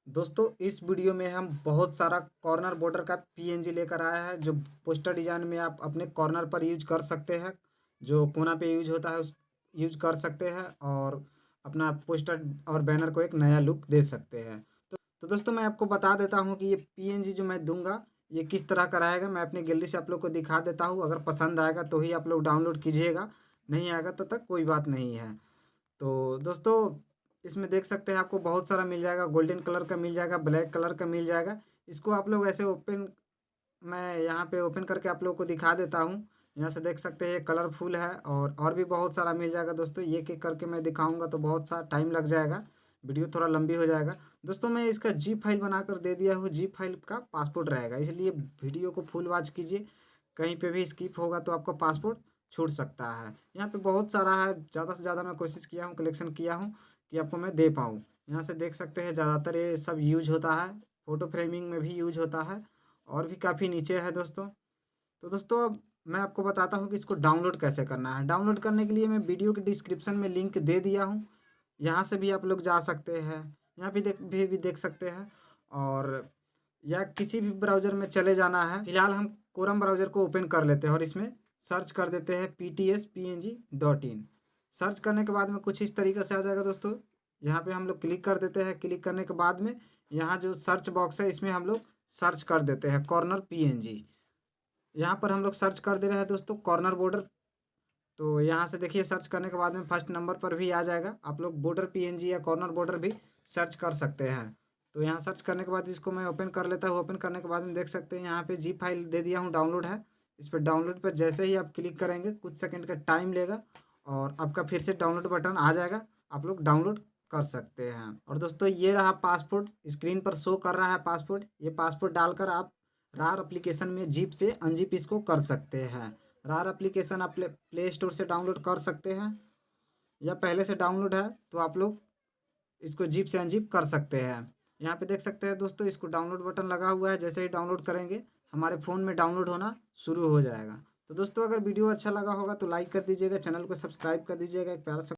दोस्तों इस वीडियो में हम बहुत सारा कॉर्नर बॉर्डर का पीएनजी लेकर आया है जो पोस्टर डिजाइन में आप अपने कॉर्नर पर यूज कर सकते हैं। जो कोना पे यूज होता है उस यूज कर सकते हैं और अपना पोस्टर और बैनर को एक नया लुक दे सकते हैं। तो दोस्तों मैं आपको बता देता हूँ कि ये पीएनजी जो मैं दूंगा ये किस तरह का रहेगा। मैं अपनी गैलरी से आप लोग को दिखा देता हूँ। अगर पसंद आएगा तो ही आप लोग डाउनलोड कीजिएगा, नहीं आएगा तो तक कोई बात नहीं है। तो दोस्तों इसमें देख सकते हैं आपको बहुत सारा मिल जाएगा। गोल्डन कलर का मिल जाएगा, ब्लैक कलर का मिल जाएगा। इसको आप लोग ऐसे ओपन, मैं यहाँ पे ओपन करके आप लोगों को दिखा देता हूँ। यहाँ से देख सकते हैं ये कलरफुल है और भी बहुत सारा मिल जाएगा। दोस्तों ये एक करके मैं दिखाऊंगा तो बहुत सा टाइम लग जाएगा, वीडियो थोड़ा लंबी हो जाएगा। दोस्तों मैं इसका जीप फाइल बनाकर दे दिया हूँ, जीप फाइल का पासपोर्ट रहेगा, इसलिए वीडियो को फुल वॉच कीजिए। कहीं पे भी स्किप होगा तो आपका पासपोर्ट छूट सकता है। यहाँ पे बहुत सारा है, ज़्यादा से ज़्यादा मैं कोशिश किया हूँ, कलेक्शन किया हूँ कि आपको मैं दे पाऊँ। यहाँ से देख सकते हैं ज़्यादातर ये सब यूज होता है, फ़ोटो फ्रेमिंग में भी यूज होता है और भी काफ़ी नीचे है दोस्तों। तो दोस्तों अब मैं आपको बताता हूँ कि इसको डाउनलोड कैसे करना है। डाउनलोड करने के लिए मैं वीडियो के डिस्क्रिप्शन में लिंक दे दिया हूँ, यहाँ से भी आप लोग जा सकते हैं, यहाँ भी देख सकते हैं। और या किसी भी ब्राउज़र में चले जाना है। फिलहाल हम क्रोम ब्राउज़र को ओपन कर लेते हैं और इसमें सर्च कर देते हैं ptspng.in। सर्च करने के बाद में कुछ इस तरीके से आ जाएगा दोस्तों। यहाँ पे हम लोग क्लिक कर देते हैं। क्लिक करने के बाद में यहाँ जो सर्च बॉक्स है इसमें हम लोग सर्च कर देते हैं कॉर्नर पीएनजी। यहाँ पर हम लोग सर्च कर दे रहे हैं दोस्तों कॉर्नर बॉर्डर। तो यहाँ से देखिए सर्च करने के बाद में फर्स्ट नंबर पर भी आ जाएगा। आप लोग बॉर्डर पीएनजी या कॉर्नर बॉर्डर भी सर्च कर सकते हैं। तो यहाँ सर्च करने के बाद इसको मैं ओपन कर लेता हूँ। ओपन करने के बाद में देख सकते हैं यहाँ पे जी फाइल दे दिया हूँ, डाउनलोड है। इस पर डाउनलोड पर जैसे ही आप क्लिक करेंगे कुछ सेकंड का टाइम लेगा और आपका फिर से डाउनलोड बटन आ जाएगा, आप लोग डाउनलोड कर सकते हैं। और दोस्तों ये रहा पासपोर्ट, स्क्रीन पर शो कर रहा है पासपोर्ट। ये पासपोर्ट डालकर आप रार एप्लीकेशन में जीप से अनजिप इसको कर सकते हैं। रार एप्लीकेशन आप प्ले स्टोर से डाउनलोड कर सकते हैं या पहले से डाउनलोड है तो आप लोग इसको जीप से अनजिप कर सकते हैं। यहाँ पे देख सकते हैं दोस्तों इसको डाउनलोड बटन लगा हुआ है। जैसे ही डाउनलोड करेंगे हमारे फ़ोन में डाउनलोड होना शुरू हो जाएगा। तो दोस्तों अगर वीडियो अच्छा लगा होगा तो लाइक कर दीजिएगा, चैनल को सब्सक्राइब कर दीजिएगा। एक प्यारा सा